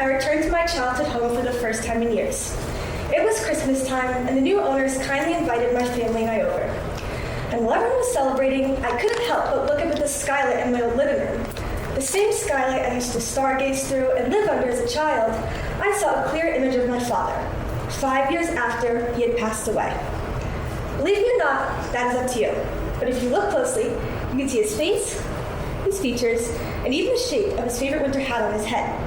I returned to my childhood home for the first time in years. It was Christmas time, and the new owners kindly invited my family and I over. And while everyone was celebrating, I couldn't help but look up at the skylight in my old living room. The same skylight I used to stargaze through and live under as a child. I saw a clear image of my father, 5 years after he had passed away. Believe me or not, that is up to you. But if you look closely, you can see his face, his features, and even the shape of his favorite winter hat on his head.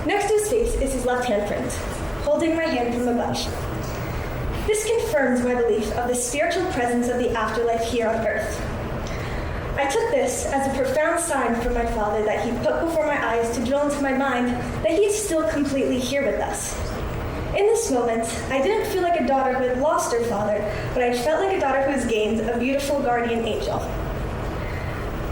Next to his face is his left handprint, holding my hand from above. This confirms my belief of the spiritual presence of the afterlife here on earth. I took this as a profound sign from my father that he put before my eyes to drill into my mind that he is still completely here with us. In this moment, I didn't feel like a daughter who had lost her father, but I felt like a daughter who has gained a beautiful guardian angel.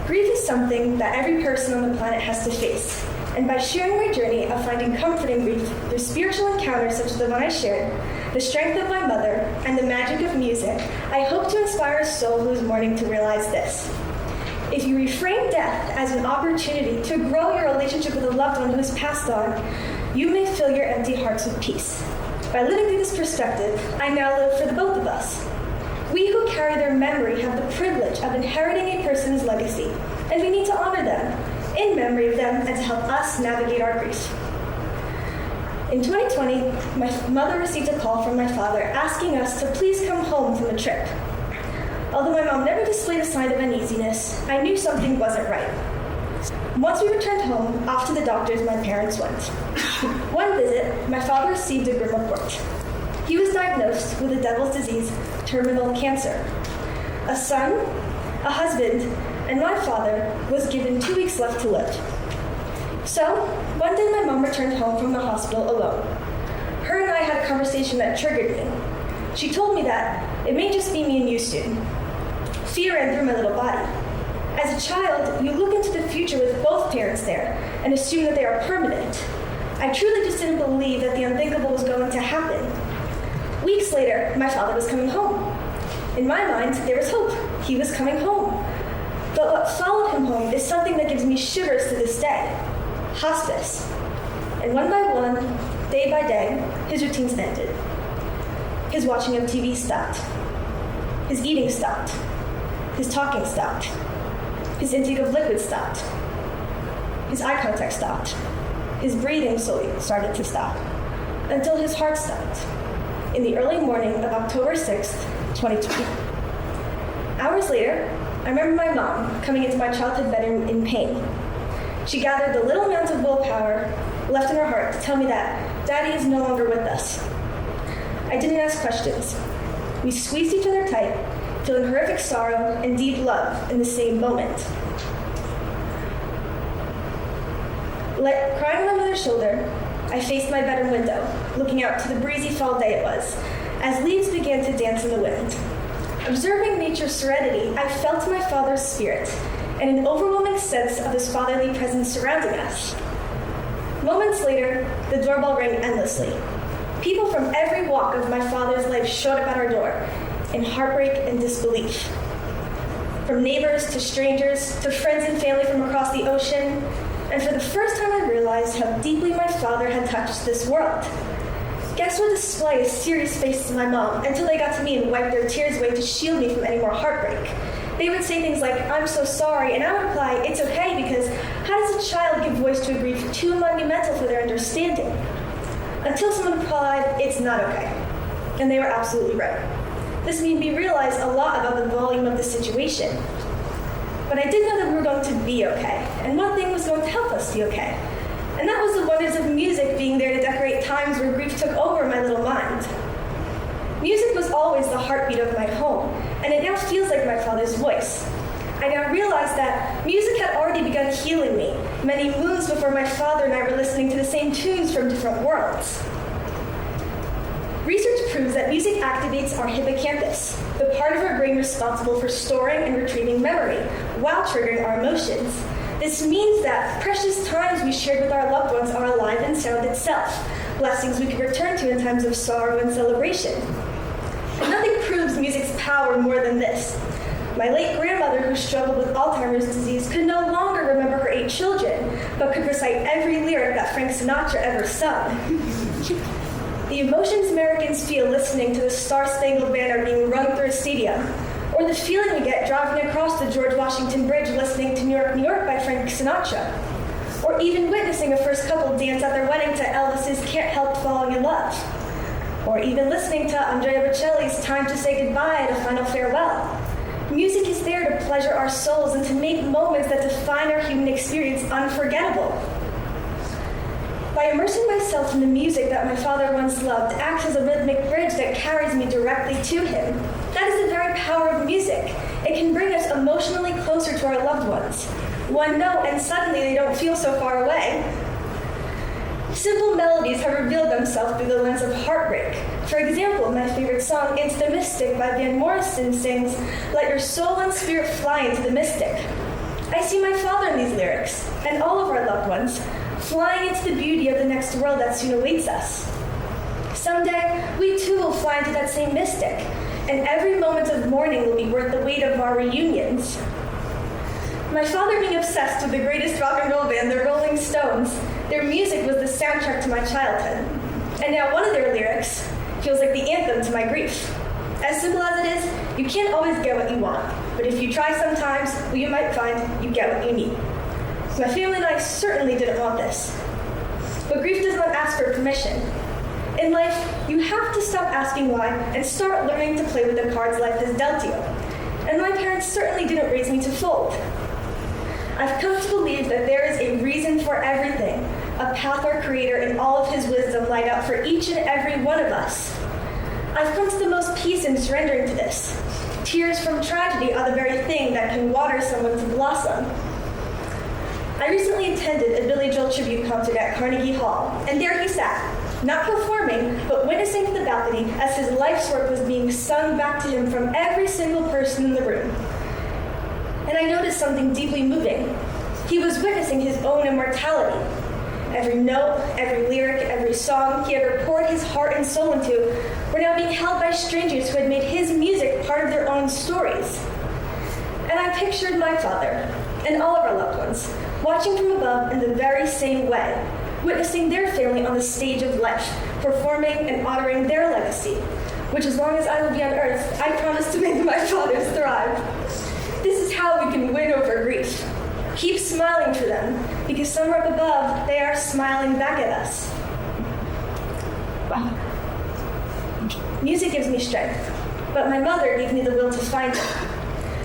Grief is something that every person on the planet has to face, and by sharing my journey of finding comfort in grief through spiritual encounters such as the one I shared, the strength of my mother, and the magic of music, I hope to inspire a soul who is mourning to realize this. If you reframe death as an opportunity to grow your relationship with a loved one who has passed on, you may fill your empty hearts with peace. By living through this perspective, I now live for the both of us. We who carry their memory have the privilege of inheriting a person's legacy, and we need to honor them, in memory of them, and to help us navigate our grief. In 2020, my mother received a call from my father asking us to please come home from a trip. Although my mom never displayed a sign of uneasiness, I knew something wasn't right. Once we returned home, off to the doctors my parents went. One visit, my father received a grim report. He was diagnosed with the devil's disease, terminal cancer. A son, a husband, and my father was given 2 weeks left to live. So, one day my mom returned home from the hospital alone. Her and I had a conversation that triggered me. She told me that it may just be me and you soon. Fear ran through my little body. As a child, you look into the future with both parents there and assume that they are permanent. I truly just didn't believe that the unthinkable was going to happen. Weeks later, my father was coming home. In my mind, there was hope. He was coming home. But what followed him home is something that gives me shivers to this day. Hospice. And one by one, day by day, his routines ended. His watching of TV stopped. His eating stopped. His talking stopped. His intake of liquid stopped. His eye contact stopped. His breathing slowly started to stop, until his heart stopped, in the early morning of October 6th, 2020. Hours later, I remember my mom coming into my childhood bedroom in pain. She gathered the little amount of willpower left in her heart to tell me that Daddy is no longer with us. I didn't ask questions. We squeezed each other tight, feeling horrific sorrow and deep love in the same moment. Crying on my mother's shoulder, I faced my bedroom window, looking out to the breezy fall day it was, as leaves began to dance in the wind. Observing nature's serenity, I felt my father's spirit and an overwhelming sense of his fatherly presence surrounding us. Moments later, the doorbell rang endlessly. People from every walk of my father's life showed up at our door, in heartbreak and disbelief. From neighbors to strangers to friends and family from across the ocean, and for the first time I realized how deeply my father had touched this world. Guests would display a serious face to my mom until they got to me and wiped their tears away to shield me from any more heartbreak. They would say things like, "I'm so sorry," and I would reply, "It's okay," because how does a child give voice to a grief too monumental for their understanding? Until someone replied, "It's not okay." And they were absolutely right. This made me realize a lot about the volume of the situation. But I did know that we were going to be okay, and one thing was going to help us be okay. And that was the wonders of music being there to decorate times where grief took over my little mind. Music was always the heartbeat of my home, and it now feels like my father's voice. I now realize that music had already begun healing me, many moons before my father and I were listening to the same tunes from different worlds. Research proves that music activates our hippocampus, the part of our brain responsible for storing and retrieving memory, while triggering our emotions. This means that precious times we shared with our loved ones are alive in sound itself, blessings we can return to in times of sorrow and celebration. And nothing proves music's power more than this. My late grandmother, who struggled with Alzheimer's disease, could no longer remember her 8 children, but could recite every lyric that Frank Sinatra ever sung. The emotions Americans feel listening to the Star-Spangled Banner being rung through a stadium, or the feeling we get driving across the George Washington Bridge listening to New York, New York by Frank Sinatra, or even witnessing a first couple dance at their wedding to Elvis's Can't Help Falling in Love, or even listening to Andrea Bocelli's Time to Say Goodbye at a Final Farewell. Music is there to pleasure our souls and to make moments that define our human experience unforgettable. By immersing myself in the music that my father once loved acts as a rhythmic bridge that carries me directly to him. That is the very power of music. It can bring us emotionally closer to our loved ones. One note and suddenly they don't feel so far away. Simple melodies have revealed themselves through the lens of heartbreak. For example, my favorite song, Into the Mystic by Van Morrison sings, "Let your soul and spirit fly into the mystic." I see my father in these lyrics, and all of our loved ones, flying into the beauty of the next world that soon awaits us. Someday, we too will fly into that same mystic, and every moment of mourning will be worth the weight of our reunions. My father being obsessed with the greatest rock and roll band, the Rolling Stones, their music was the soundtrack to my childhood. And now one of their lyrics feels like the anthem to my grief. As simple as it is, you can't always get what you want, but if you try sometimes, well, you might find you get what you need. My family and I certainly didn't want this. But grief does not ask for permission. In life, you have to stop asking why and start learning to play with the cards life has dealt you. And my parents certainly didn't raise me to fold. I've come to believe that there is a reason for everything, a path our Creator in all of His wisdom laid out for each and every one of us. I've come to the most peace in surrendering to this. Tears from tragedy are the very thing that can water someone to blossom. I recently attended a Billy Joel tribute concert at Carnegie Hall, and there he sat, not performing, but witnessing from the balcony as his life's work was being sung back to him from every single person in the room. And I noticed something deeply moving. He was witnessing his own immortality. Every note, every lyric, every song he ever poured his heart and soul into were now being held by strangers who had made his music part of their own stories. And I pictured my father, and all of our loved ones, watching from above in the very same way, witnessing their family on the stage of life, performing and honoring their legacy, which as long as I will be on earth, I promise to make my fathers thrive. This is how we can win over grief. Keep smiling for them, because somewhere up above, they are smiling back at us. Music gives me strength, but my mother gave me the will to find it.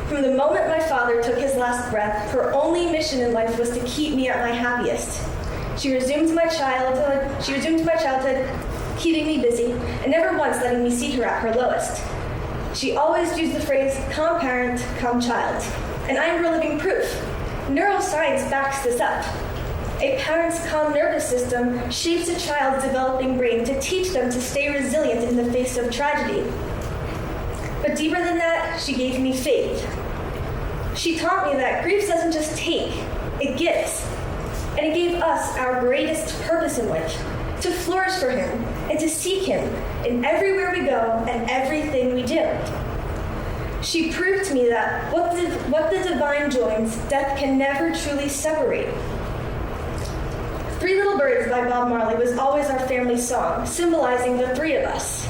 From the moment my father took his last breath, her only mission in life was to keep me at my happiest. She resumed to my childhood, keeping me busy, and never once letting me see her at her lowest. She always used the phrase, calm parent, calm child. And I am real living proof. Neuroscience backs this up. A parent's calm nervous system shapes a child's developing brain to teach them to stay resilient in the face of tragedy. But deeper than that, she gave me faith. She taught me that grief doesn't just take, it gives. And it gave us our greatest purpose in life, to flourish for Him and to seek Him in everywhere we go and everything we do. She proved to me that what the divine joins, death can never truly separate. Three Little Birds by Bob Marley was always our family song, symbolizing the three of us.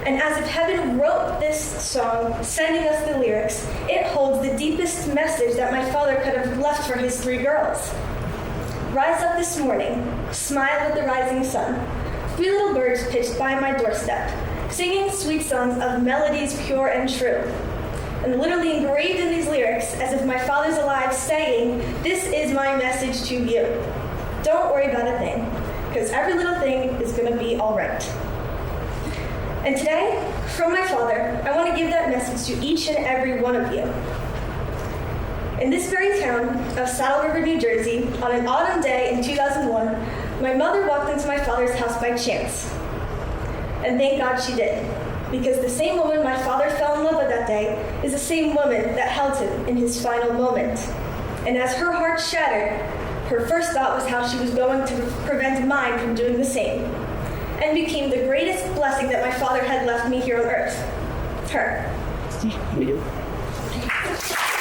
And as if heaven wrote this song, sending us the lyrics, it holds the deepest message that my father could have left for his 3 girls. Rise up this morning, smile with the rising sun. 3 little birds pitched by my doorstep, singing sweet songs of melodies pure and true. And literally engraved in these lyrics, as if my father's alive, saying, "This is my message to you. Don't worry about a thing, because every little thing is going to be all right." And today, from my father, I want to give that message to each and every one of you. In this very town of Saddle River, New Jersey, on an autumn day in 2001, my mother walked into my father's house by chance. And thank God she did, because the same woman my father fell in love with that day is the same woman that held him in his final moment. And as her heart shattered, her first thought was how she was going to prevent mine from doing the same, and became the greatest blessing that my father had left me here on earth. Her. much.